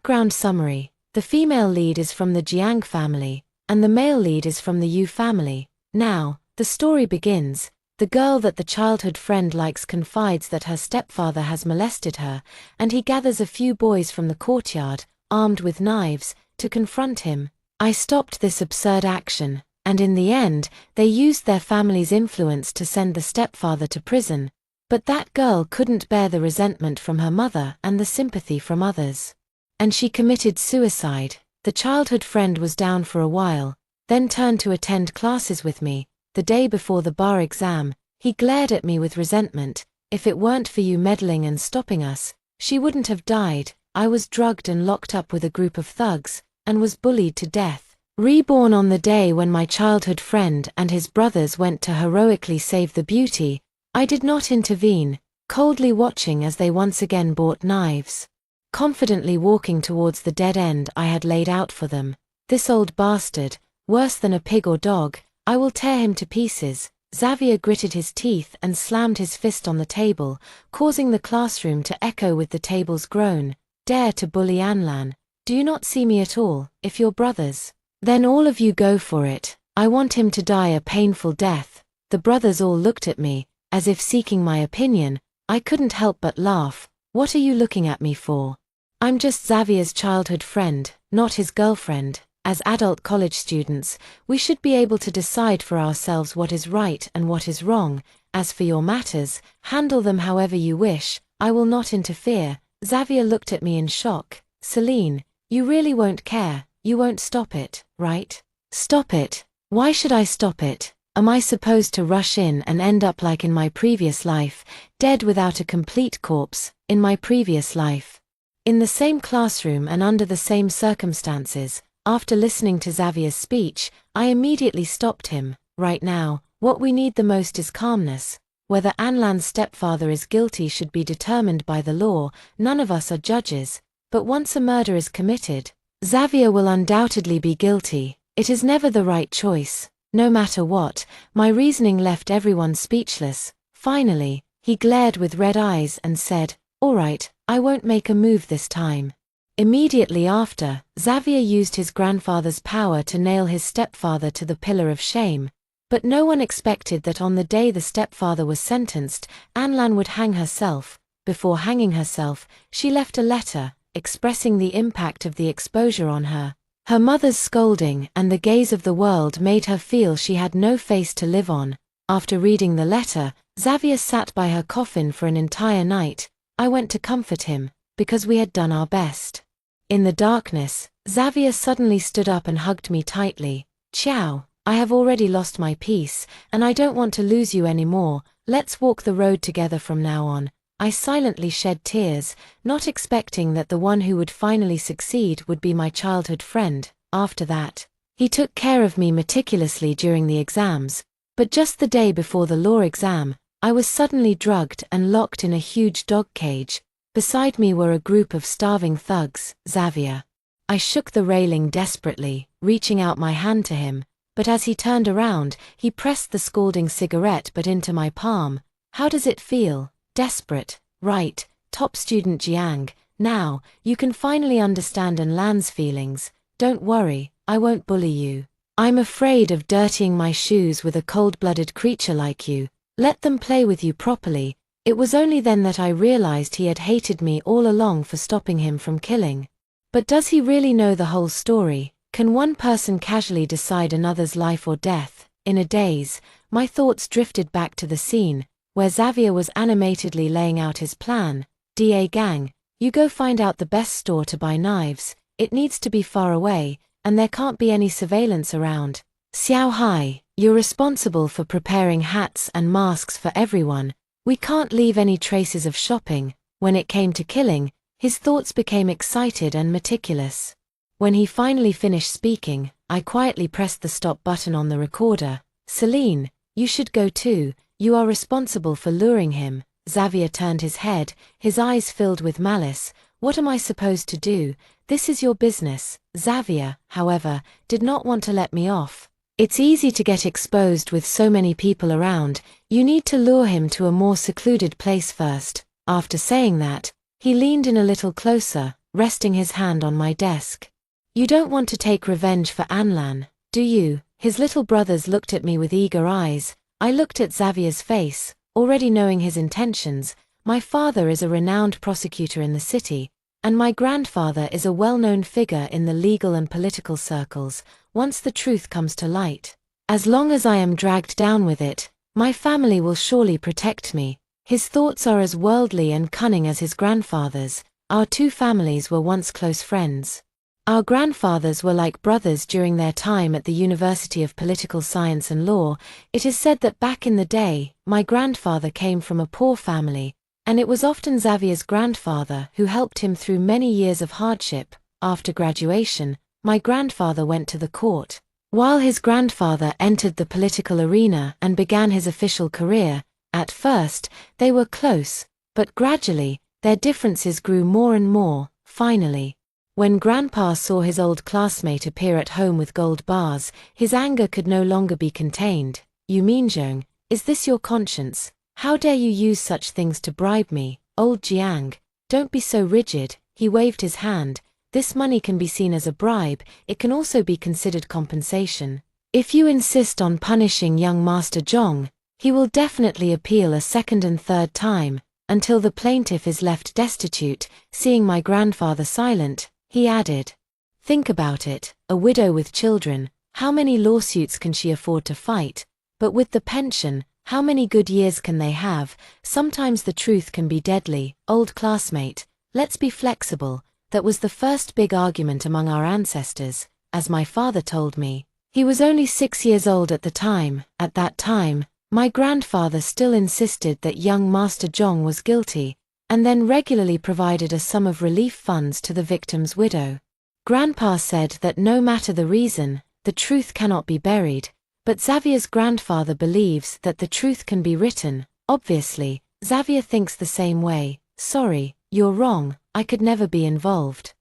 Background summary. The female lead is from the Jiang family, and the male lead is from the Yu family. Now, the story begins. The girl that the childhood friend likes confides that her stepfather has molested her, and he gathers a few boys from the courtyard, armed with knives, to confront him. I stopped this absurd action, and in the end, they used their family's influence to send the stepfather to prison. But that girl couldn't bear the resentment from her mother and the sympathy from others. And she committed suicide. The childhood friend was down for a while, then turned to attend classes with me. The day before the bar exam, he glared at me with resentment. If it weren't for you meddling and stopping us, she wouldn't have died. I was drugged and locked up with a group of thugs, and was bullied to death. Reborn. On the day when my childhood friend and his brothers went to heroically save the beauty, I did not intervene, coldly watching as they once again bought knives. Confidently walking towards the dead end I had laid out for them. This old bastard, worse than a pig or dog, I will tear him to pieces. Xavier gritted his teeth and slammed his fist on the table, causing the classroom to echo with the table's groan. Dare to bully Anlan? Do you not see me at all? If you're brothers, then all of you go for it. I want him to die a painful death. The brothers all looked at me, as if seeking my opinion. I couldn't help but laugh. What are you looking at me for? I'm just Xavier's childhood friend, not his girlfriend. As adult college students, we should be able to decide for ourselves what is right and what is wrong. As for your matters, handle them however you wish. I will not interfere. Xavier looked at me in shock. Celine, you really won't care. You won't stop it, right? Stop it? Why should I stop it? Am I supposed to rush in and end up like in my previous life, dead without a complete corpse, in my previous life? In the same classroom and under the same circumstances, after listening to Xavier's speech, I immediately stopped him. Right now, what we need the most is calmness. Whether Anlan's stepfather is guilty should be determined by the law. None of us are judges. But once a murder is committed, Xavier will undoubtedly be guilty. It is never the right choice. No matter what, my reasoning left everyone speechless. Finally, he glared with red eyes and said, "All right, I won't make a move this time." Immediately after, Xavier used his grandfather's power to nail his stepfather to the pillar of shame. But no one expected that on the day the stepfather was sentenced, Anlan would hang herself. Before hanging herself, she left a letter, expressing the impact of the exposure on her. Her mother's scolding and the gaze of the world made her feel she had no face to live on. After reading the letter, Xavier sat by her coffin for an entire night. I went to comfort him, because we had done our best. In the darkness, Xavier suddenly stood up and hugged me tightly. "Ciao, I have already lost my peace, and I don't want to lose you anymore. Let's walk the road together from now on." I silently shed tears, not expecting that the one who would finally succeed would be my childhood friend. After that, he took care of me meticulously during the exams, but just the day before the law exam, I was suddenly drugged and locked in a huge dog cage. Beside me were a group of starving thugs. "Xavier." I shook the railing desperately, reaching out my hand to him, but as he turned around, he pressed the scalding cigarette butt into my palm. "How does it feel?" "Desperate, right, top student Jiang. Now, you can finally understand Anlan's feelings. Don't worry, I won't bully you. I'm afraid of dirtying my shoes with a cold-blooded creature like you. Let them play with you properly." It was only then that I realized he had hated me all along for stopping him from killing. But does he really know the whole story? Can one person casually decide another's life or death? In a daze, my thoughts drifted back to the scene, where Xavier was animatedly laying out his plan. "DA gang, you go find out the best store to buy knives. It needs to be far away, and there can't be any surveillance around. Xiao Hai, you're responsible for preparing hats and masks for everyone. We can't leave any traces of shopping." When it came to killing, his thoughts became excited and meticulous. When he finally finished speaking, I quietly pressed the stop button on the recorder. "Celine, you should go too. You are responsible for luring him." Xavier turned his head, his eyes filled with malice. "What am I supposed to do? This is your business." Xavier, however, did not want to let me off. "It's easy to get exposed with so many people around. You need to lure him to a more secluded place first." After saying that, he leaned in a little closer, resting his hand on my desk. You don't want to take revenge for Anlan, do you? His little brothers looked at me with eager eyes. I looked at Xavier's face, already knowing his intentions. My father is a renowned prosecutor in the city, and my grandfather is a well-known figure in the legal and political circles. Once the truth comes to light, as long as I am dragged down with it, my family will surely protect me. His thoughts are as worldly and cunning as his grandfather's. Our two families were once close friends. Our grandfathers were like brothers during their time at the University of Political Science and Law. It is said that back in the day, my grandfather came from a poor family, and it was often Xavier's grandfather who helped him through many years of hardship. After graduation, my grandfather went to the court, while his grandfather entered the political arena and began his official career. At first, they were close, but gradually, their differences grew more and more. Finally, when Grandpa saw his old classmate appear at home with gold bars, his anger could no longer be contained. You mean, Zhong, is this your conscience? How dare you use such things to bribe me? Old Jiang, don't be so rigid. He waved his hand. This money can be seen as a bribe. It can also be considered compensation. If you insist on punishing young Master Zhong, he will definitely appeal a second and third time, until the plaintiff is left destitute. Seeing my grandfather silent, he added, "Think about it, a widow with children, how many lawsuits can she afford to fight? But with the pension, how many good years can they have? Sometimes the truth can be deadly." Old classmate, let's be flexible. That was the first big argument among our ancestors, as my father told me. He was only 6 years old at the time. At that time, my grandfather still insisted that young Master Zhong was guilty, and then regularly provided a sum of relief funds to the victim's widow. Grandpa said that no matter the reason, the truth cannot be buried, but Xavier's grandfather believes that the truth can be written. Obviously, Xavier thinks the same way. Sorry, you're wrong, I could never be involved.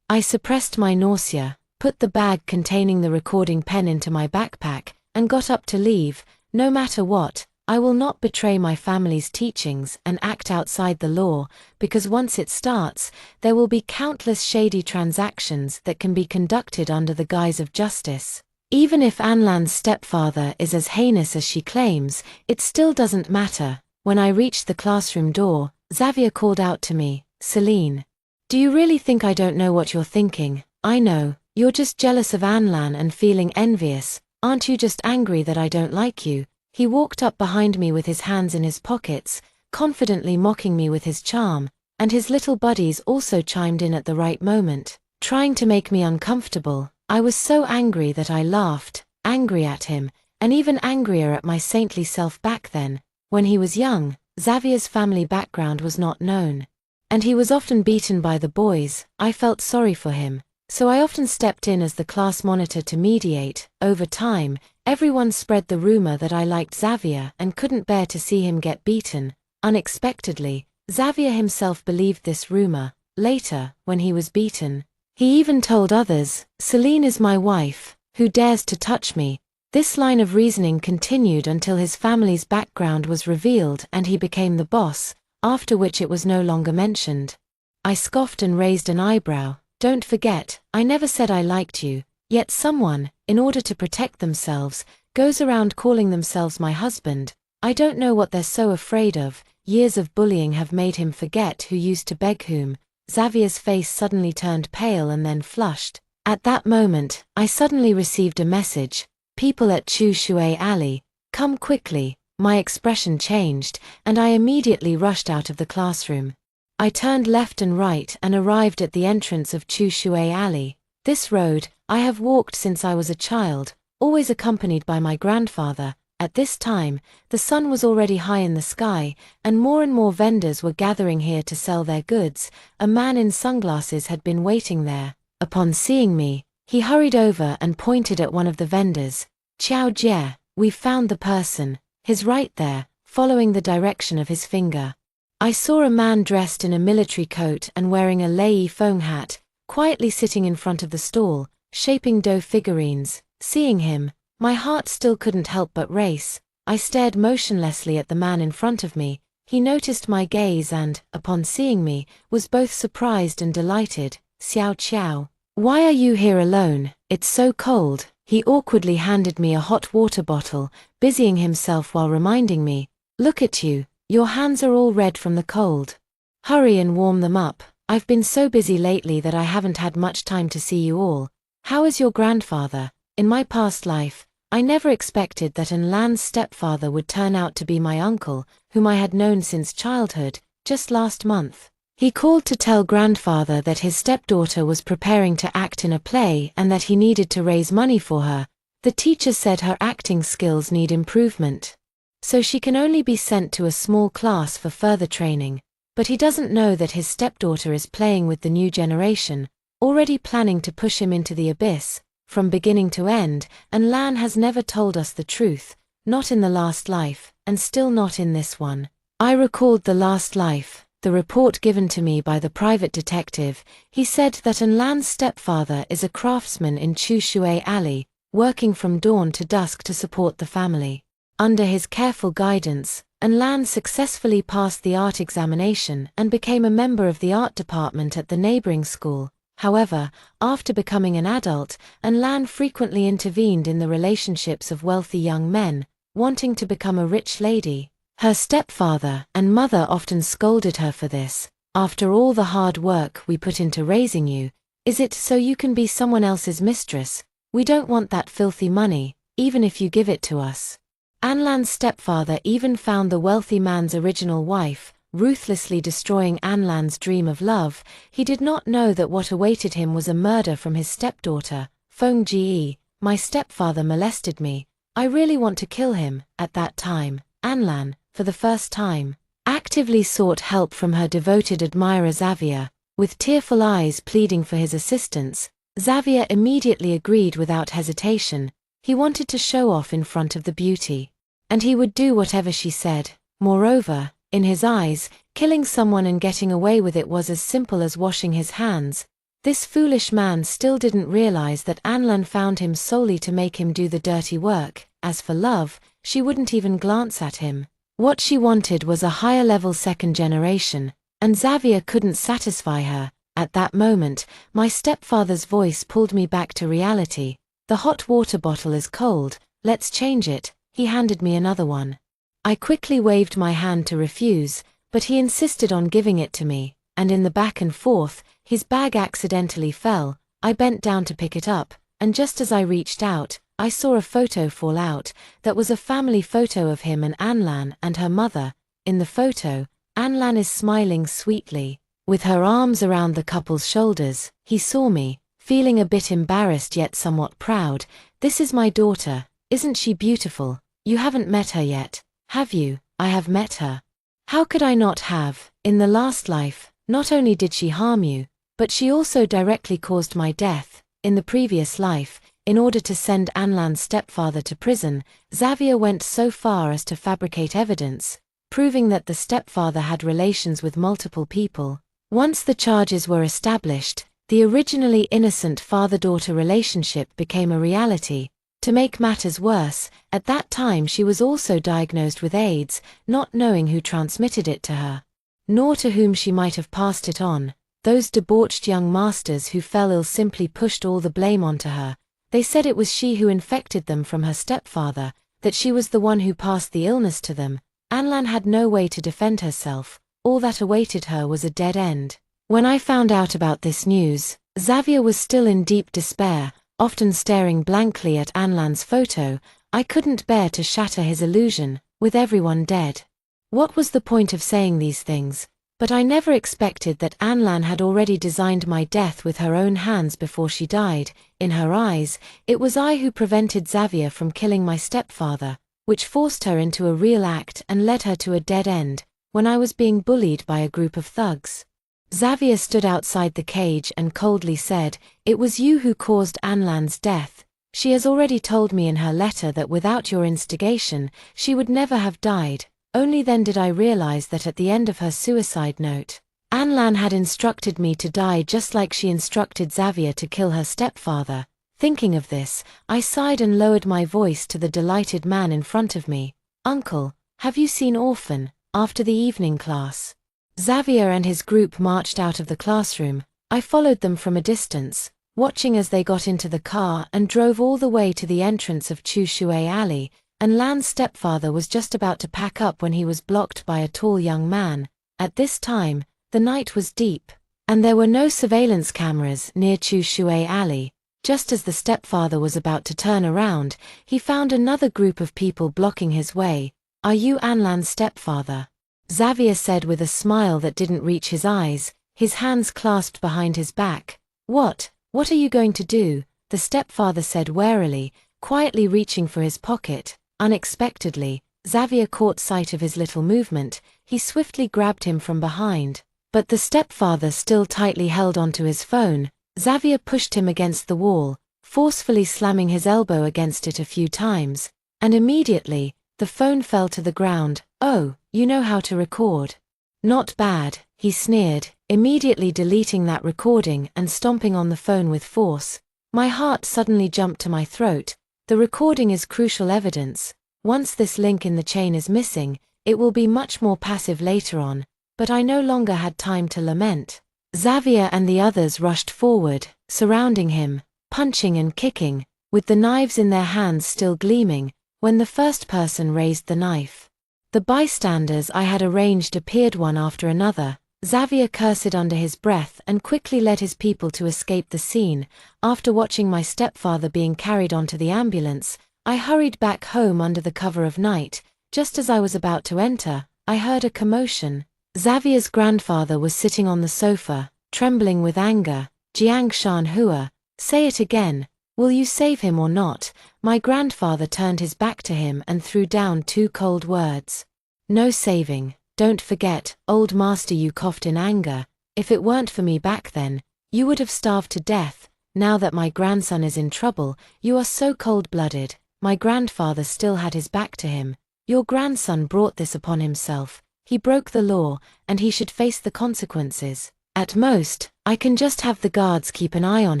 I suppressed my nausea, put the bag containing the recording pen into my backpack, and got up to leave. No matter what, I will not betray my family's teachings and act outside the law, because once it starts, there will be countless shady transactions that can be conducted under the guise of justice. Even if Anlan's stepfather is as heinous as she claims, it still doesn't matter. When I reached the classroom door, Xavier called out to me, "Celine, do you really think I don't know what you're thinking? I know, you're just jealous of Anlan and feeling envious. Aren't you just angry that I don't like you?" He walked up behind me with his hands in his pockets, confidently mocking me with his charm, and his little buddies also chimed in at the right moment, trying to make me uncomfortable. I was so angry that I laughed, angry at him, and even angrier at my saintly self back then. When he was young, Xavier's family background was not known, and he was often beaten by the boys. I felt sorry for him, so I often stepped in as the class monitor to mediate. Over time, everyone spread the rumor that I liked Xavier and couldn't bear to see him get beaten. Unexpectedly, Xavier himself believed this rumor. Later, when he was beaten, he even told others, "Celine is my wife, who dares to touch me?" This line of reasoning continued until his family's background was revealed and he became the boss, after which it was no longer mentioned. I scoffed and raised an eyebrow. Don't forget, I never said I liked you. Yet someone, in order to protect themselves, goes around calling themselves my husband. I don't know what they're so afraid of. Years of bullying have made him forget who used to beg whom. Xavier's face suddenly turned pale and then flushed. At that moment, I suddenly received a message. "People at Chu Shui Alley, come quickly." My expression changed, and I immediately rushed out of the classroom. I turned left and right and arrived at the entrance of Chu Shui Alley. This road, I have walked since I was a child, always accompanied by my grandfather. At this time, the sun was already high in the sky, and more vendors were gathering here to sell their goods. A man in sunglasses had been waiting there. Upon seeing me, he hurried over and pointed at one of the vendors. "Qiao Jie, we've found the person." His right there, following the direction of his finger. I saw a man dressed in a military coat and wearing a Lei Feng hat, quietly sitting in front of the stall, shaping dough figurines. Seeing him, my heart still couldn't help but race. I stared motionlessly at the man in front of me. He noticed my gaze and, upon seeing me, was both surprised and delighted. Xiao Qiao. Why are you here alone? It's so cold. He awkwardly handed me a hot water bottle, busying himself while reminding me, look at you, your hands are all red from the cold. Hurry and warm them up. I've been so busy lately that I haven't had much time to see you all. How is your grandfather? In my past life, I never expected that Lan's stepfather would turn out to be my uncle, whom I had known since childhood, just last month. He called to tell grandfather that his stepdaughter was preparing to act in a play and that he needed to raise money for her. The teacher said her acting skills need improvement, so she can only be sent to a small class for further training. But he doesn't know that his stepdaughter is playing with the new generation, already planning to push him into the abyss, from beginning to end, and Lan has never told us the truth, not in the last life, and still not in this one. I recalled the last life. The report given to me by the private detective. He said that Lan's stepfather is a craftsman in Chu Shui Alley, working from dawn to dusk to support the family. Under his careful guidance, Lan successfully passed the art examination and became a member of the art department at the neighboring school. However, after becoming an adult, Lan frequently intervened in the relationships of wealthy young men, wanting to become a rich lady. Her stepfather and mother often scolded her for this. After all the hard work we put into raising you, is it so you can be someone else's mistress? We don't want that filthy money, even if you give it to us. Lan's stepfather even found the wealthy man's original wife, ruthlessly destroying Lan's dream of love. He did not know that what awaited him was a murder from his stepdaughter, Feng Jie. My stepfather molested me. I really want to kill him. At that time, Lan, for the first time, actively sought help from her devoted admirer Xavier. With tearful eyes pleading for his assistance, Xavier immediately agreed without hesitation. He wanted to show off in front of the beauty, and he would do whatever she said. Moreover, in his eyes, killing someone and getting away with it was as simple as washing his hands. This foolish man still didn't realize that Lan found him solely to make him do the dirty work. As for love, she wouldn't even glance at him. What she wanted was a higher-level second generation, and Xavier couldn't satisfy her. At that moment, my stepfather's voice pulled me back to reality. The hot water bottle is cold, let's change it. He handed me another one. I quickly waved my hand to refuse, but he insisted on giving it to me, and in the back and forth, his bag accidentally fell. I bent down to pick it up, and just as I reached out, I saw a photo fall out. That was a family photo of him and Lan and her mother. In the photo, Lan is smiling sweetly, with her arms around the couple's shoulders. He saw me, feeling a bit embarrassed yet somewhat proud. This is my daughter, isn't she beautiful? You haven't met her yet, have you? I have met her. How could I not have? In the last life, not only did she harm you, but she also directly caused my death. In the previous life, in order to send Lan's stepfather to prison, Xavier went so far as to fabricate evidence, proving that the stepfather had relations with multiple people. Once the charges were established, the originally innocent father-daughter relationship became a reality. To make matters worse, at that time she was also diagnosed with AIDS, not knowing who transmitted it to her, nor to whom she might have passed it on. Those debauched young masters who fell ill simply pushed all the blame onto her. They said it was she who infected them from her stepfather, that she was the one who passed the illness to them. Lan had no way to defend herself. All that awaited her was a dead end. When I found out about this news, Xavier was still in deep despair, often staring blankly at Lan's photo. I couldn't bear to shatter his illusion, with everyone dead. What was the point of saying these things? But I never expected that Lan had already designed my death with her own hands before she died. In her eyes, it was I who prevented Xavier from killing my stepfather, which forced her into a real act and led her to a dead end, when I was being bullied by a group of thugs. Xavier stood outside the cage and coldly said, "It was you who caused Lan's death. She has already told me in her letter that without your instigation, she would never have died." Only then did I realize that at the end of her suicide note, Lan had instructed me to die just like she instructed Xavier to kill her stepfather. Thinking of this, I sighed and lowered my voice to the delighted man in front of me. "Uncle, have you seen Orphan?" After the evening class, Xavier and his group marched out of the classroom. I followed them from a distance, watching as they got into the car and drove all the way to the entrance of Chu Shui Alley, and Lan's stepfather was just about to pack up when he was blocked by a tall young man. At this time, the night was deep, and there were no surveillance cameras near Chu Shui Alley. Just as the stepfather was about to turn around, he found another group of people blocking his way. "Are you Anlan's stepfather?" Xavier said with a smile that didn't reach his eyes, his hands clasped behind his back. What are you going to do?" the stepfather said warily, quietly reaching for his pocket. Unexpectedly, Xavier caught sight of his little movement. He swiftly grabbed him from behind. But the stepfather still tightly held onto his phone. Xavier pushed him against the wall, forcefully slamming his elbow against it a few times, and immediately, the phone fell to the ground. "Oh, you know how to record. Not bad," he sneered, immediately deleting that recording and stomping on the phone with force. My heart suddenly jumped to my throat. The recording is crucial evidence. Once this link in the chain is missing, it will be much more passive later on, but I no longer had time to lament. Xavier and the others rushed forward, surrounding him, punching and kicking, with the knives in their hands still gleaming, when the first person raised the knife. The bystanders I had arranged appeared one after another. Xavier cursed under his breath and quickly led his people to escape the scene. After watching my stepfather being carried onto the ambulance, I hurried back home under the cover of night. Just as I was about to enter, I heard a commotion. Xavier's grandfather was sitting on the sofa, trembling with anger. "Jiang Shanhua, say it again. Will you save him or not?" My grandfather turned his back to him and threw down two cold words. "No saving. Don't forget, old master," you coughed in anger. "If it weren't for me back then, you would have starved to death. Now that my grandson is in trouble, you are so cold-blooded." My grandfather still had his back to him. "Your grandson brought this upon himself. He broke the law, and he should face the consequences. At most, I can just have the guards keep an eye on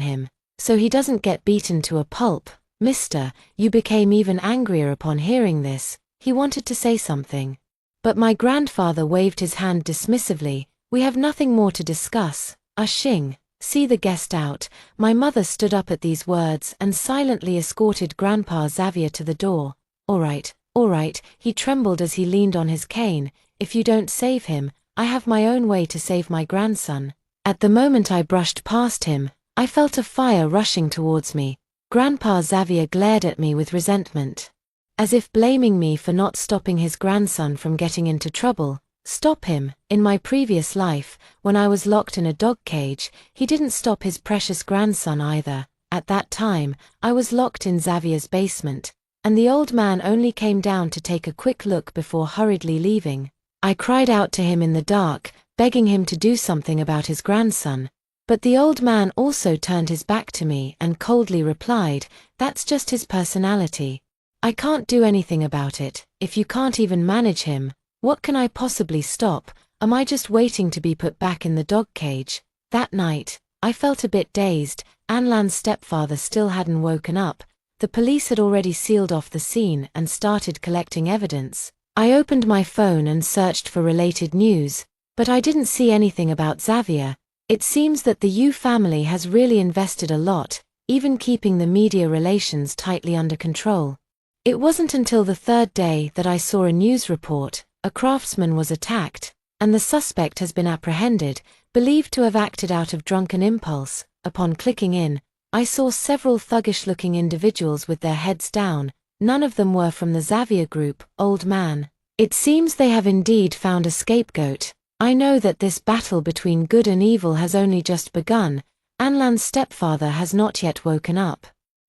him, so he doesn't get beaten to a pulp." "Mister," you became even angrier upon hearing this. He wanted to say something, but my grandfather waved his hand dismissively. "We have nothing more to discuss. Xing, see the guest out." My mother stood up at these words and silently escorted Grandpa Xavier to the door. All right, he trembled as he leaned on his cane. "If you don't save him, I have my own way to save my grandson." At the moment I brushed past him, I felt a fire rushing towards me. Grandpa Xavier glared at me with resentment, as if blaming me for not stopping his grandson from getting into trouble. Stop him? In my previous life, when I was locked in a dog cage, he didn't stop his precious grandson either. At that time, I was locked in Xavier's basement, and the old man only came down to take a quick look before hurriedly leaving. I cried out to him in the dark, begging him to do something about his grandson. But the old man also turned his back to me and coldly replied, "That's just his personality. I can't do anything about it. If you can't even manage him, what can I possibly stop? Am I just waiting to be put back in the dog cage?" That night, I felt a bit dazed. Anlan's stepfather still hadn't woken up. The police had already sealed off the scene and started collecting evidence. I opened my phone and searched for related news, but I didn't see anything about Xavier. It seems that the Yu family has really invested a lot, even keeping the media relations tightly under control. It wasn't until the third day that I saw a news report. A craftsman was attacked, and the suspect has been apprehended, believed to have acted out of drunken impulse. Upon clicking in, I saw several thuggish-looking individuals with their heads down. None of them were from the Xavier group. Old man. It seems they have indeed found a scapegoat. I know that this battle between good and evil has only just begun. Anlan's stepfather has not yet woken up.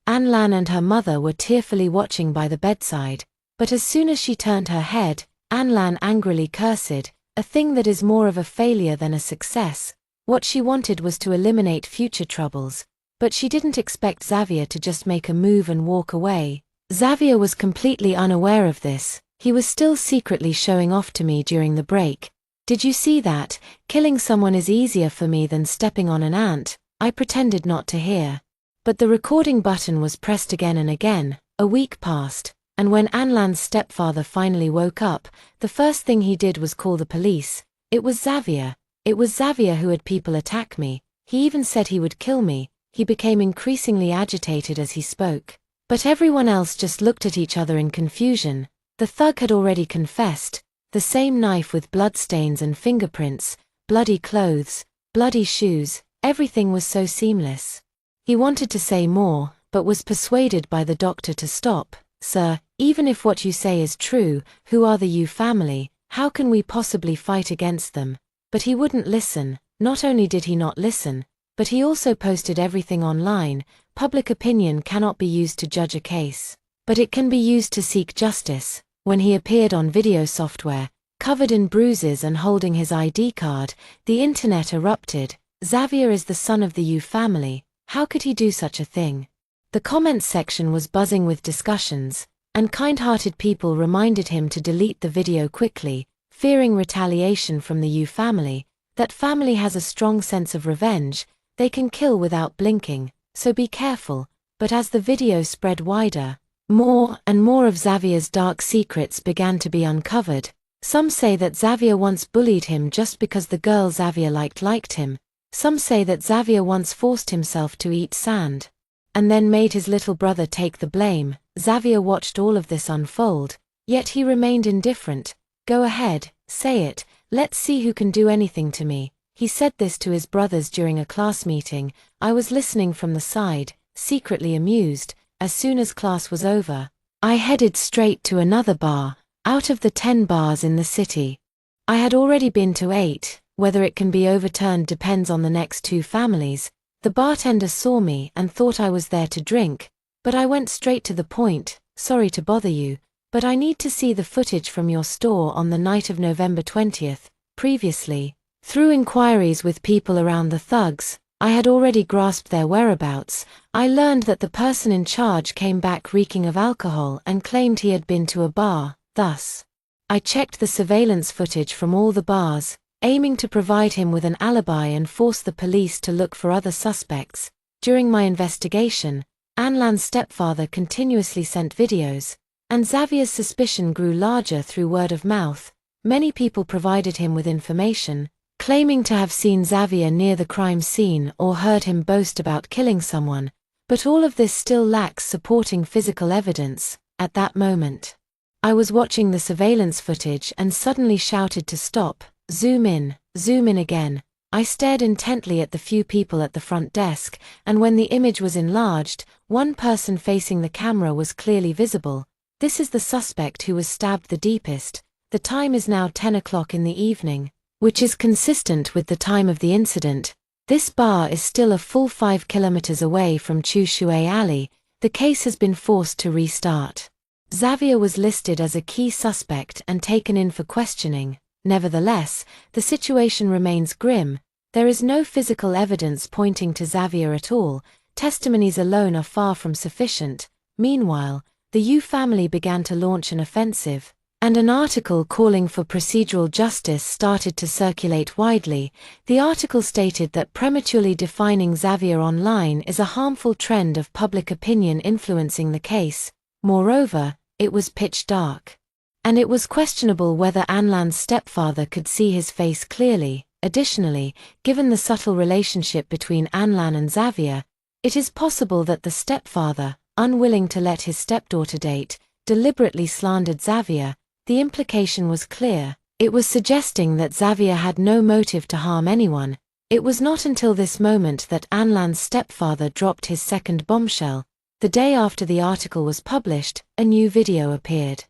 Anlan and her mother were tearfully watching by the bedside, but as soon as she turned her head, Anlan angrily cursed, a thing that is more of a failure than a success. What she wanted was to eliminate future troubles, but she didn't expect Xavier to just make a move and walk away. Xavier was completely unaware of this. He was still secretly showing off to me during the break. "Did you see that? Killing someone is easier for me than stepping on an ant." I pretended not to hear. But the recording button was pressed again and again. A week passed, and when Anlan's stepfather finally woke up, the first thing he did was call the police. It was Xavier. It was Xavier who had people attack me. He even said he would kill me. He became increasingly agitated as he spoke. But everyone else just looked at each other in confusion. The thug had already confessed. The same knife with bloodstains and fingerprints, bloody clothes, bloody shoes, everything was so seamless. He wanted to say more, but was persuaded by the doctor to stop. Sir, even if what you say is true, who are the Yu family? How can we possibly fight against them? But he wouldn't listen. Not only did he not listen, but he also posted everything online. Public opinion cannot be used to judge a case, but it can be used to seek justice. When he appeared on video software, covered in bruises and holding his ID card, the internet erupted. Xavier is the son of the Yu family. How could he do such a thing? The comments section was buzzing with discussions, and kind-hearted people reminded him to delete the video quickly, fearing retaliation from the Yu family. That family has a strong sense of revenge. They can kill without blinking, so be careful. But as the video spread wider, more and more of Xavier's dark secrets began to be uncovered. Some say that Xavier once bullied him just because the girl Xavier liked him. Some say that Xavier once forced himself to eat sand and then made his little brother take the blame. Xavier watched all of this unfold, yet he remained indifferent. Go ahead, say it, let's see who can do anything to me. He said this to his brothers during a class meeting. I was listening from the side, secretly amused. As soon as class was over, I headed straight to another bar, out of the 10 bars in the city. I had already been to 8, whether it can be overturned depends on the next 2 families. The bartender saw me and thought I was there to drink, but I went straight to the point. Sorry to bother you, but I need to see the footage from your store on the night of November 20th. Previously, through inquiries with people around the thugs, I had already grasped their whereabouts. I learned that the person in charge came back reeking of alcohol and claimed he had been to a bar. Thus, I checked the surveillance footage from all the bars, aiming to provide him with an alibi and force the police to look for other suspects. During my investigation, Anlan's stepfather continuously sent videos, and Xavier's suspicion grew larger through word of mouth. Many people provided him with information, claiming to have seen Xavier near the crime scene or heard him boast about killing someone, but all of this still lacks supporting physical evidence. At that moment, I was watching the surveillance footage and suddenly shouted to stop. Zoom in again. I stared intently at the few people at the front desk, and when the image was enlarged, one person facing the camera was clearly visible. This is the suspect who was stabbed the deepest. The time is now 10 o'clock in the evening, which is consistent with the time of the incident. This bar is still a full 5 kilometers away from Chu Shui Alley. The case has been forced to restart. Xavier was listed as a key suspect and taken in for questioning. Nevertheless, the situation remains grim. There is no physical evidence pointing to Xavier at all. Testimonies alone are far from sufficient. Meanwhile, the Yu family began to launch an offensive, and an article calling for procedural justice started to circulate widely. The article stated that prematurely defining Xavier online is a harmful trend of public opinion influencing the case. Moreover, it was pitch dark, and it was questionable whether Anlan's stepfather could see his face clearly. Additionally, given the subtle relationship between Anlan and Xavier, it is possible that the stepfather, unwilling to let his stepdaughter date, deliberately slandered Xavier. The implication was clear. It was suggesting that Xavier had no motive to harm anyone. It was not until this moment that Anlan's stepfather dropped his second bombshell. The day after the article was published, a new video appeared.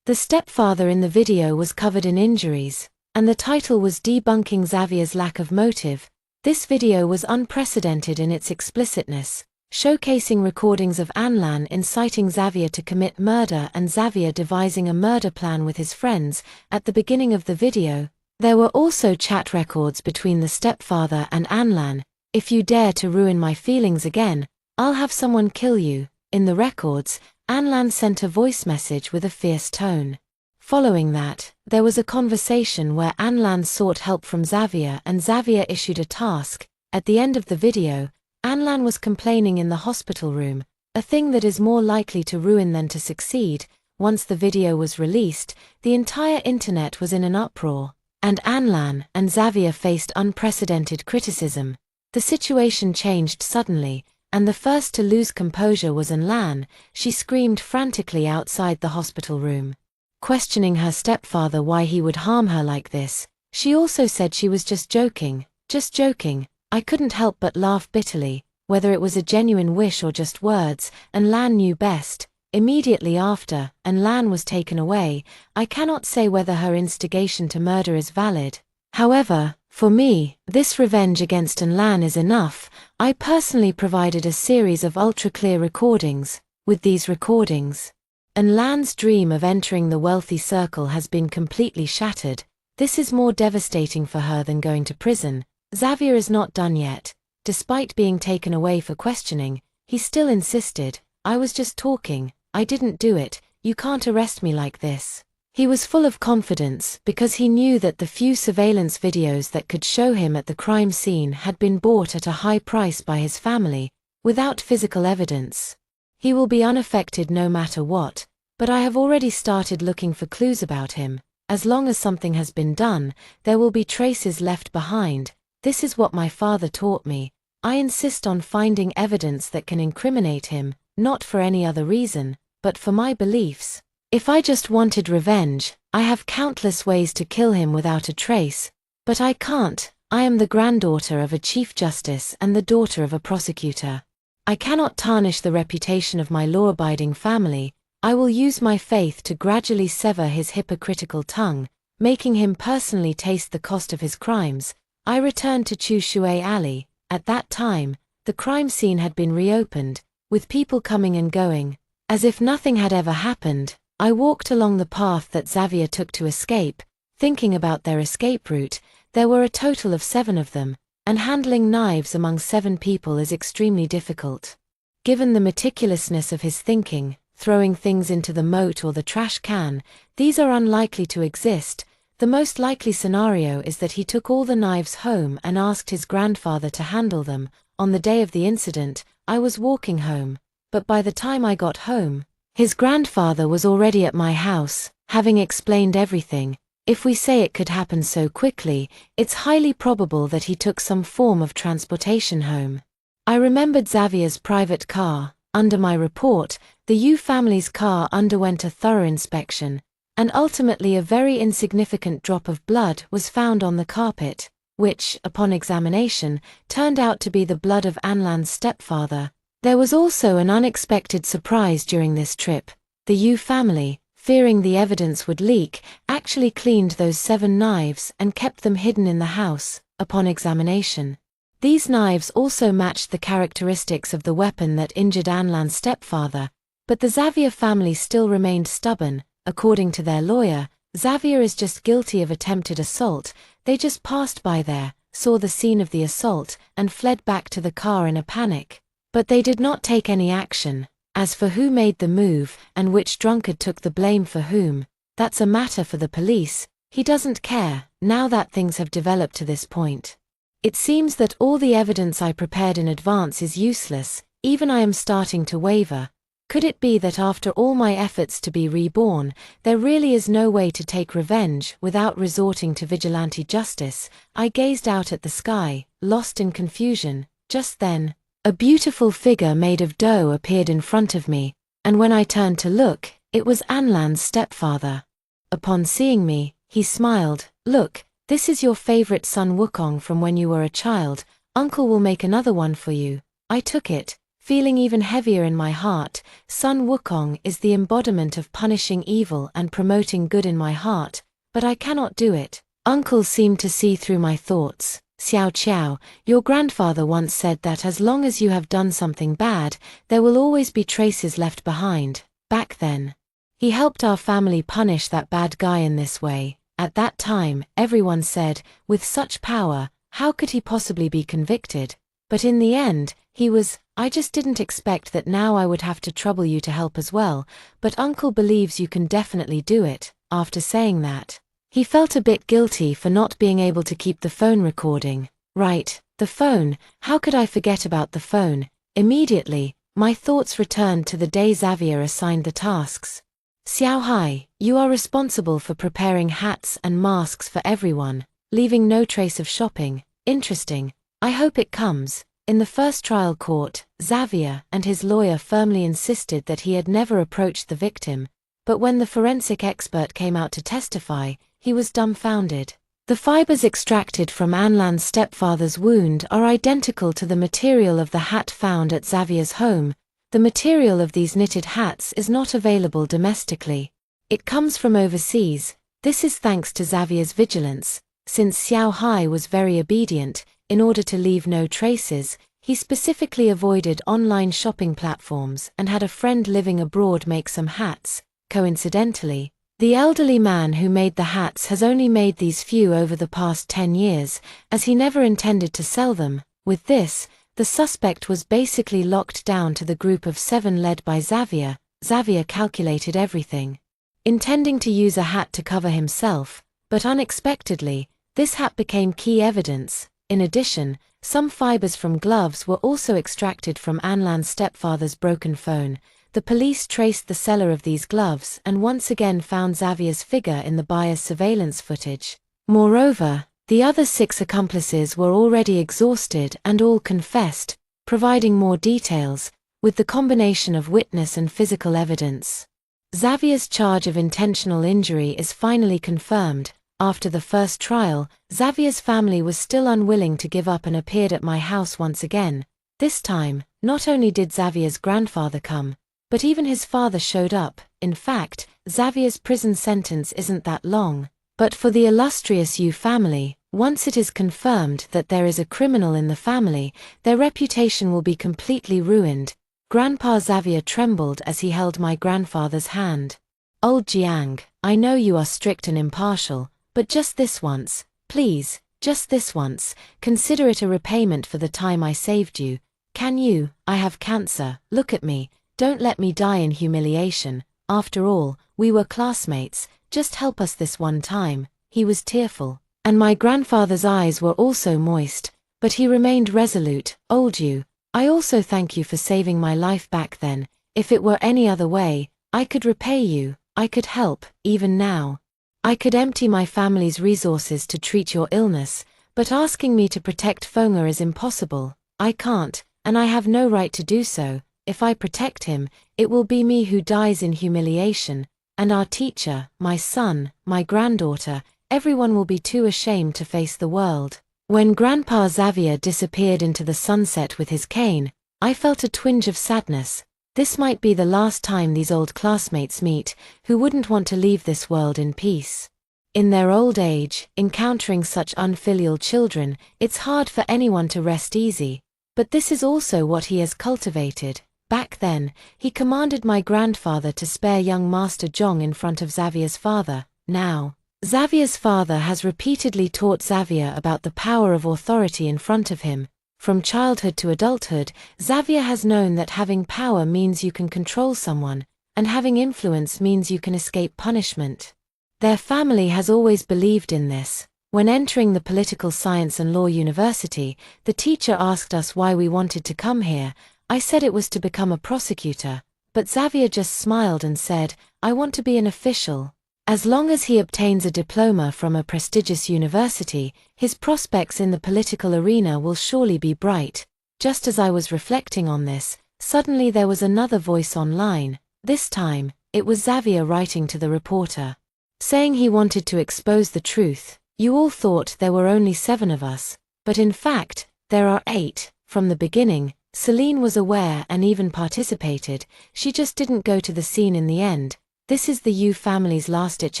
The stepfather in the video was covered in injuries, and the title was Debunking Xavier's Lack of Motive. This video was unprecedented in its explicitness, showcasing recordings of Anlan inciting Xavier to commit murder and Xavier devising a murder plan with his friends. At the beginning of the video, there were also chat records between the stepfather and Anlan. "If you dare to ruin my feelings again, I'll have someone kill you." In the records, Anlan sent a voice message with a fierce tone. Following that, there was a conversation where Anlan sought help from Xavier and Xavier issued a task. At the end of the video, Anlan was complaining in the hospital room, a thing that is more likely to ruin than to succeed. Once the video was released, the entire internet was in an uproar, and Anlan and Xavier faced unprecedented criticism. The situation changed suddenly, and the first to lose composure was Lan. She screamed frantically outside the hospital room, questioning her stepfather why he would harm her like this. She also said she was just joking. Just joking. I couldn't help but laugh bitterly, whether it was a genuine wish or just words, and Lan knew best. Immediately after, Lan was taken away. I cannot say whether her instigation to murder is valid. However, for me, this revenge against Lan is enough. I personally provided a series of ultra-clear recordings. With these recordings, Lan's dream of entering the wealthy circle has been completely shattered. This is more devastating for her than going to prison. Xavier is not done yet. Despite being taken away for questioning, he still insisted, "I was just talking, I didn't do it, you can't arrest me like this." He was full of confidence because he knew that the few surveillance videos that could show him at the crime scene had been bought at a high price by his family, without physical evidence. He will be unaffected no matter what, but I have already started looking for clues about him. As long as something has been done, there will be traces left behind. This is what my father taught me. I insist on finding evidence that can incriminate him, not for any other reason, but for my beliefs. If I just wanted revenge, I have countless ways to kill him without a trace. But I can't. I am the granddaughter of a chief justice and the daughter of a prosecutor. I cannot tarnish the reputation of my law-abiding family. I will use my faith to gradually sever his hypocritical tongue, making him personally taste the cost of his crimes. I returned to Chu Shui Alley. At that time, the crime scene had been reopened, with people coming and going. As if nothing had ever happened, I walked along the path that Xavier took to escape, thinking about their escape route. There were a total of 7 of them, and handling knives among 7 people is extremely difficult. Given the meticulousness of his thinking, throwing things into the moat or the trash can, these are unlikely to exist. The most likely scenario is that he took all the knives home and asked his grandfather to handle them. On the day of the incident, I was walking home, but by the time I got home, his grandfather was already at my house, having explained everything. If we say it could happen so quickly, it's highly probable that he took some form of transportation home. I remembered Xavier's private car. Under my report, the Yu family's car underwent a thorough inspection, and ultimately a very insignificant drop of blood was found on the carpet, which, upon examination, turned out to be the blood of Lan's stepfather. There was also an unexpected surprise during this trip. The Yu family, fearing the evidence would leak, actually cleaned those 7 knives and kept them hidden in the house. Upon examination, these knives also matched the characteristics of the weapon that injured Lan's stepfather, but the Xavier family still remained stubborn. According to their lawyer, Xavier is just guilty of attempted assault. They just passed by there, saw the scene of the assault, and fled back to the car in a panic. But they did not take any action. As for who made the move, and which drunkard took the blame for whom, that's a matter for the police. He doesn't care, now that things have developed to this point. It seems that all the evidence I prepared in advance is useless. Even I am starting to waver. Could it be that after all my efforts to be reborn, there really is no way to take revenge without resorting to vigilante justice? I gazed out at the sky, lost in confusion. Just then, a beautiful figure made of dough appeared in front of me, and when I turned to look, it was Lan's stepfather. Upon seeing me, he smiled. "Look, this is your favorite Sun Wukong from when you were a child. Uncle will make another one for you." I took it, feeling even heavier in my heart. Sun Wukong is the embodiment of punishing evil and promoting good in my heart, but I cannot do it. Uncle seemed to see through my thoughts. "Xiao Qiao, your grandfather once said that as long as you have done something bad, there will always be traces left behind. Back then, he helped our family punish that bad guy in this way. At that time, everyone said, with such power, how could he possibly be convicted? But in the end, he was. I just didn't expect that now I would have to trouble you to help as well, but Uncle believes you can definitely do it." After saying that, he felt a bit guilty for not being able to keep the phone recording. Right, the phone, how could I forget about the phone? Immediately, my thoughts returned to the day Xavier assigned the tasks. "Xiao Hai, you are responsible for preparing hats and masks for everyone, leaving no trace of shopping." Interesting. I hope it comes. In the first trial court, Xavier and his lawyer firmly insisted that he had never approached the victim, but when the forensic expert came out to testify, he was dumbfounded. The fibers extracted from Anlan's stepfather's wound are identical to the material of the hat found at Xavier's home. The material of these knitted hats is not available domestically. It comes from overseas. This is thanks to Xavier's vigilance. Since Xiao Hai was very obedient, in order to leave no traces, he specifically avoided online shopping platforms and had a friend living abroad make some hats. Coincidentally, the elderly man who made the hats has only made these few over the past 10 years, as he never intended to sell them. With this, the suspect was basically locked down to the group of 7 led by Xavier. Xavier calculated everything, intending to use a hat to cover himself, but unexpectedly, this hat became key evidence. In addition, some fibers from gloves were also extracted from Anlan's stepfather's broken phone. The police traced the seller of these gloves and once again found Xavier's figure in the buyer's surveillance footage. Moreover, the other 6 accomplices were already exhausted and all confessed, providing more details, with the combination of witness and physical evidence. Xavier's charge of intentional injury is finally confirmed. After the first trial, Xavier's family was still unwilling to give up and appeared at my house once again. This time, not only did Xavier's grandfather come, but even his father showed up. In fact, Xavier's prison sentence isn't that long. But for the illustrious Yu family, once it is confirmed that there is a criminal in the family, their reputation will be completely ruined. Grandpa Xavier trembled as he held my grandfather's hand. Old Jiang, I know you are strict and impartial, but just this once, please, just this once, consider it a repayment for the time I saved you. Can you? I have cancer, look at me. Don't let me die in humiliation. After all, we were classmates, just help us this one time. He was tearful, and my grandfather's eyes were also moist, but he remained resolute. Old you, I also thank you for saving my life back then. If it were any other way, I could repay you, I could help, even now. I could empty my family's resources to treat your illness, but asking me to protect Fonga is impossible. I can't, and I have no right to do so. If I protect him, it will be me who dies in humiliation, and our teacher, my son, my granddaughter, everyone will be too ashamed to face the world. When Grandpa Xavier disappeared into the sunset with his cane, I felt a twinge of sadness. This might be the last time these old classmates meet, who wouldn't want to leave this world in peace. In their old age, encountering such unfilial children, it's hard for anyone to rest easy. But this is also what he has cultivated. Back then, he commanded my grandfather to spare young Master Zhong in front of Xavier's father. Now, Xavier's father has repeatedly taught Xavier about the power of authority in front of him. From childhood to adulthood, Xavier has known that having power means you can control someone, and having influence means you can escape punishment. Their family has always believed in this. When entering the Political Science and Law University, the teacher asked us why we wanted to come here. I said it was to become a prosecutor, but Xavier just smiled and said, I want to be an official. As long as he obtains a diploma from a prestigious university, his prospects in the political arena will surely be bright. Just as I was reflecting on this, suddenly there was another voice online. This time, it was Xavier writing to the reporter, saying he wanted to expose the truth. You all thought there were only 7 of us, but in fact, there are 8. From the beginning, Celine was aware and even participated, she just didn't go to the scene in the end. This is the Yu family's last-ditch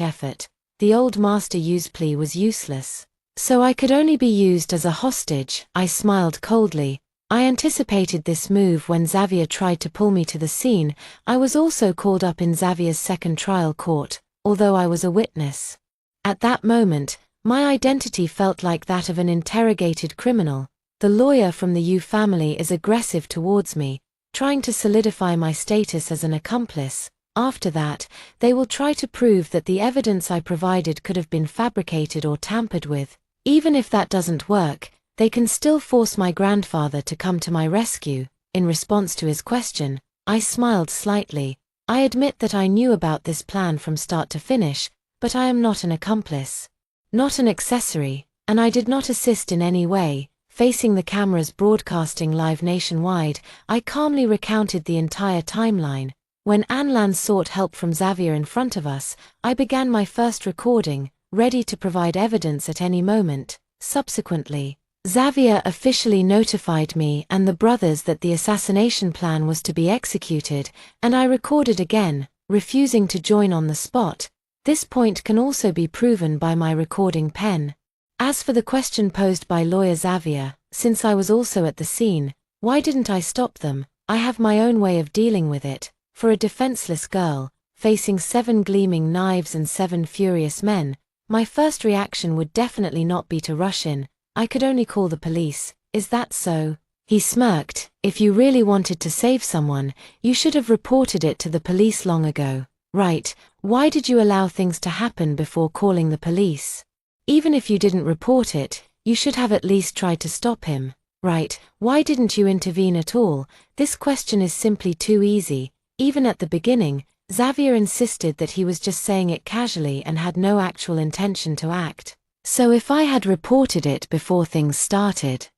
effort. The old Master Yu's plea was useless. So I could only be used as a hostage. I smiled coldly. I anticipated this move when Xavier tried to pull me to the scene. I was also called up in Xavier's second trial court, although I was a witness. At that moment, my identity felt like that of an interrogated criminal. The lawyer from the Yu family is aggressive towards me, trying to solidify my status as an accomplice. After that, they will try to prove that the evidence I provided could have been fabricated or tampered with. Even if that doesn't work, they can still force my grandfather to come to my rescue. In response to his question, I smiled slightly. I admit that I knew about this plan from start to finish, but I am not an accomplice, not an accessory, and I did not assist in any way. facing the cameras broadcasting live nationwide, I calmly recounted the entire timeline. When Anlan sought help from Xavier in front of us, I began my first recording, ready to provide evidence at any moment. Subsequently, Xavier officially notified me and the brothers that the assassination plan was to be executed, and I recorded again, refusing to join on the spot. This point can also be proven by my recording pen. As for the question posed by lawyer Xavier, since I was also at the scene, why didn't I stop them? I have my own way of dealing with it. For a defenseless girl, facing 7 gleaming knives and 7 furious men, my first reaction would definitely not be to rush in. I could only call the police. Is that so? He smirked. If you really wanted to save someone, you should have reported it to the police long ago. Right, why did you allow things to happen before calling the police? Even if you didn't report it, you should have at least tried to stop him. Right, why didn't you intervene at all? This question is simply too easy. Even at the beginning, Xavier insisted that he was just saying it casually and had no actual intention to act. So if I had reported it before things started,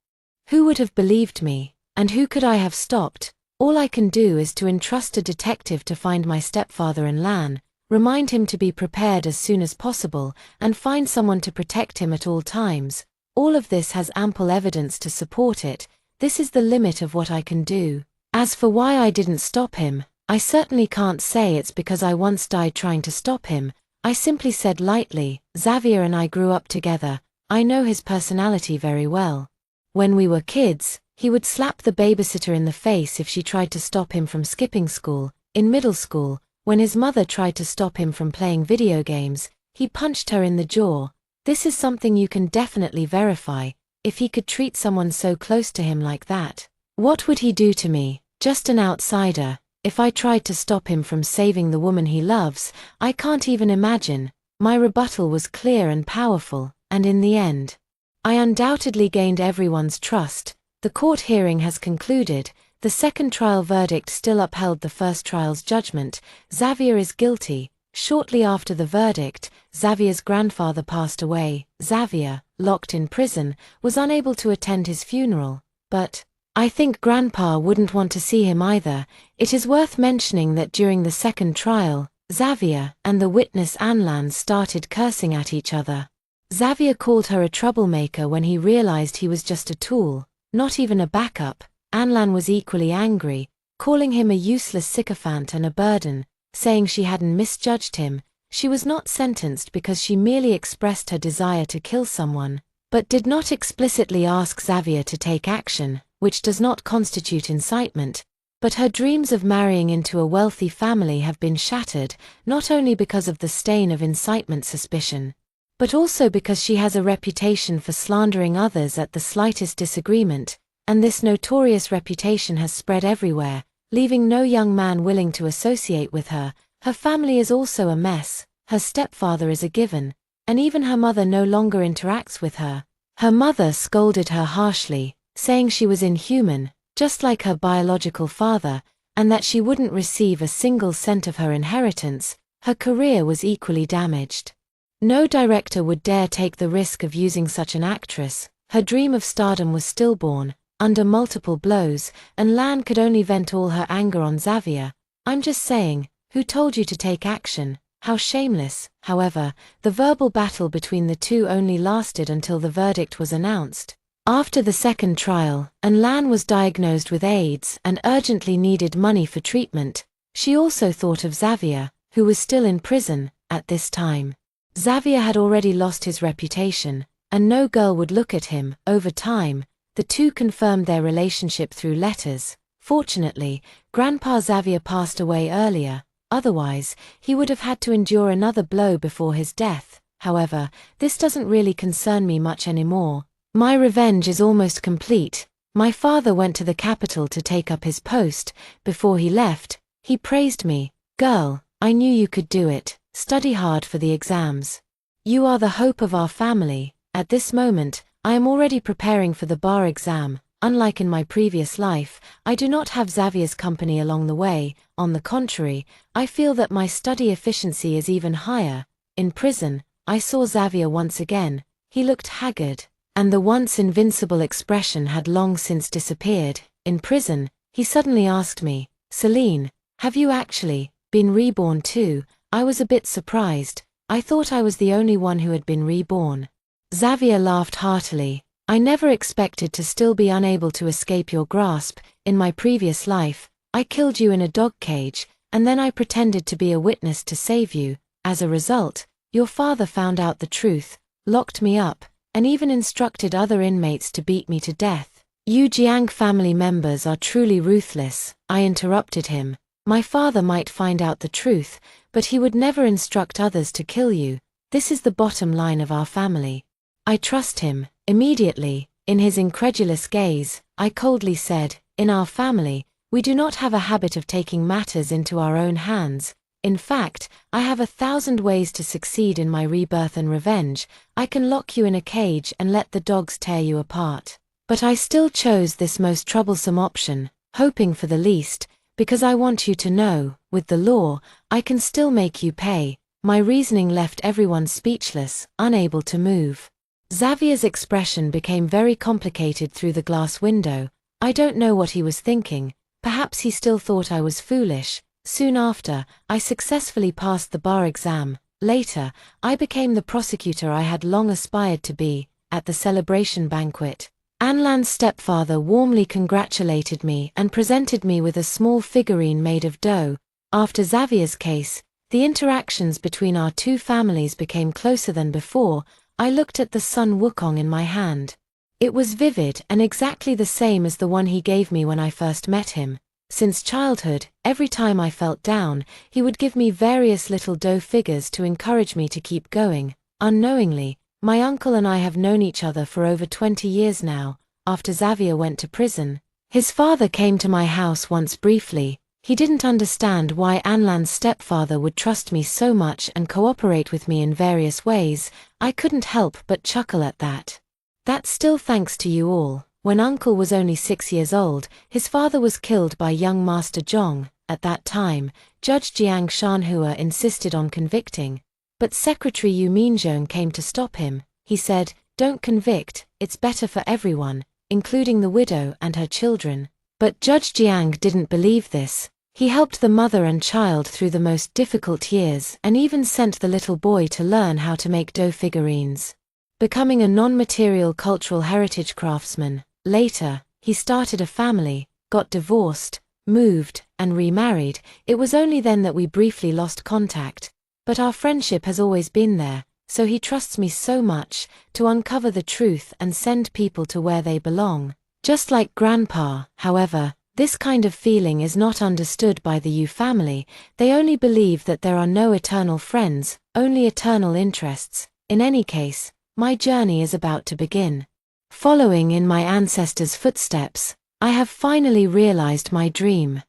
who would have believed me, and who could I have stopped? All I can do is to entrust a detective to find my stepfather and Lan, remind him to be prepared as soon as possible, and find someone to protect him at all times. All of this has ample evidence to support it. This is the limit of what I can do. As for why I didn't stop him, I certainly can't say it's because I once died trying to stop him. I simply said lightly, Xavier and I grew up together. I know his personality very well. When we were kids, he would slap the babysitter in the face if she tried to stop him from skipping school. In middle school, when his mother tried to stop him from playing video games, he punched her in the jaw. This is something you can definitely verify. If he could treat someone so close to him like that, what would he do to me, just an outsider? If I tried to stop him from saving the woman he loves, I can't even imagine. My rebuttal was clear and powerful, and in the end, I undoubtedly gained everyone's trust. The court hearing has concluded. The second trial verdict still upheld the first trial's judgment. Xavier is guilty. Shortly after the verdict, Xavier's grandfather passed away. Xavier, locked in prison, was unable to attend his funeral, but I think Grandpa wouldn't want to see him either. It is worth mentioning that during the second trial, Xavier and the witness Anlan started cursing at each other. Xavier called her a troublemaker when he realized he was just a tool, not even a backup. Anlan was equally angry, calling him a useless sycophant and a burden, saying she hadn't misjudged him. She was not sentenced because she merely expressed her desire to kill someone, but did not explicitly ask Xavier to take action, which does not constitute incitement. But her dreams of marrying into a wealthy family have been shattered, not only because of the stain of incitement suspicion, but also because she has a reputation for slandering others at the slightest disagreement, and this notorious reputation has spread everywhere, leaving no young man willing to associate with her. Her family is also a mess. Her stepfather is a given, and even her mother no longer interacts with her. Her mother scolded her harshly, saying she was inhuman, just like her biological father, and that she wouldn't receive a single cent of her inheritance. Her career was equally damaged. No director would dare take the risk of using such an actress. Her dream of stardom was stillborn, under multiple blows, and Lan could only vent all her anger on Xavier. I'm just saying, who told you to take action? How shameless. However, the verbal battle between the two only lasted until the verdict was announced. After the second trial, Lan was diagnosed with AIDS and urgently needed money for treatment. She also thought of Xavier, who was still in prison at this time. Xavier had already lost his reputation, and no girl would look at him. Over time, the two confirmed their relationship through letters. Fortunately, Grandpa Xavier passed away earlier, otherwise, he would have had to endure another blow before his death. However, this doesn't really concern me much anymore. My revenge is almost complete. My father went to the capital to take up his post. Before he left, he praised me. Girl, I knew you could do it. Study hard for the exams. You are the hope of our family. At this moment, I am already preparing for the bar exam. Unlike in my previous life, I do not have Xavier's company along the way. On the contrary, I feel that my study efficiency is even higher. In prison, I saw Xavier once again. He looked haggard, and the once invincible expression had long since disappeared. In prison, he suddenly asked me, "Celine, have you actually been reborn too?" I was a bit surprised. I thought I was the only one who had been reborn. Xavier laughed heartily. "I never expected to still be unable to escape your grasp. In my previous life, I killed you in a dog cage, and then I pretended to be a witness to save you. As a result, your father found out the truth, locked me up, and even instructed other inmates to beat me to death." "You Jiang family members are truly ruthless," I interrupted him. "My father might find out the truth, but he would never instruct others to kill you. This is the bottom line of our family." "I trust him." Immediately, in his incredulous gaze, I coldly said, "In our family, we do not have a habit of taking matters into our own hands. In fact, I have 1,000 ways to succeed in my rebirth and revenge. I can lock you in a cage and let the dogs tear you apart. But I still chose this most troublesome option, hoping for the least, because I want you to know, with the law, I can still make you pay." My reasoning left everyone speechless, unable to move. Xavier's expression became very complicated through the glass window. I don't know what he was thinking. Perhaps he still thought I was foolish. Soon after, I successfully passed the bar exam. Later, I became the prosecutor I had long aspired to be. At the celebration banquet, Anlan's stepfather warmly congratulated me and presented me with a small figurine made of dough. After Xavier's case, the interactions between our two families became closer than before. I looked at the Sun Wukong in my hand. It was vivid and exactly the same as the one he gave me when I first met him. Since childhood, every time I felt down, he would give me various little dough figures to encourage me to keep going. Unknowingly, my uncle and I have known each other for over 20 years now. After Xavier went to prison, his father came to my house once briefly. He didn't understand why Anlan's stepfather would trust me so much and cooperate with me in various ways. I couldn't help but chuckle at that. That's still thanks to you all. When Uncle was only 6 years old, his father was killed by young Master Zhong. At that time, Judge Jiang Shanhua insisted on convicting. But Secretary Yu Minzhong came to stop him. He said, "Don't convict, it's better for everyone, including the widow and her children." But Judge Jiang didn't believe this. He helped the mother and child through the most difficult years and even sent the little boy to learn how to make dough figurines, becoming a non-material cultural heritage craftsman. Later, he started a family, got divorced, moved, and remarried. It was only then that we briefly lost contact. But our friendship has always been there, so he trusts me so much to uncover the truth and send people to where they belong. Just like Grandpa, however, this kind of feeling is not understood by the Yu family. They only believe that there are no eternal friends, only eternal interests. In any case, my journey is about to begin. Following in my ancestors' footsteps, I have finally realized my dream.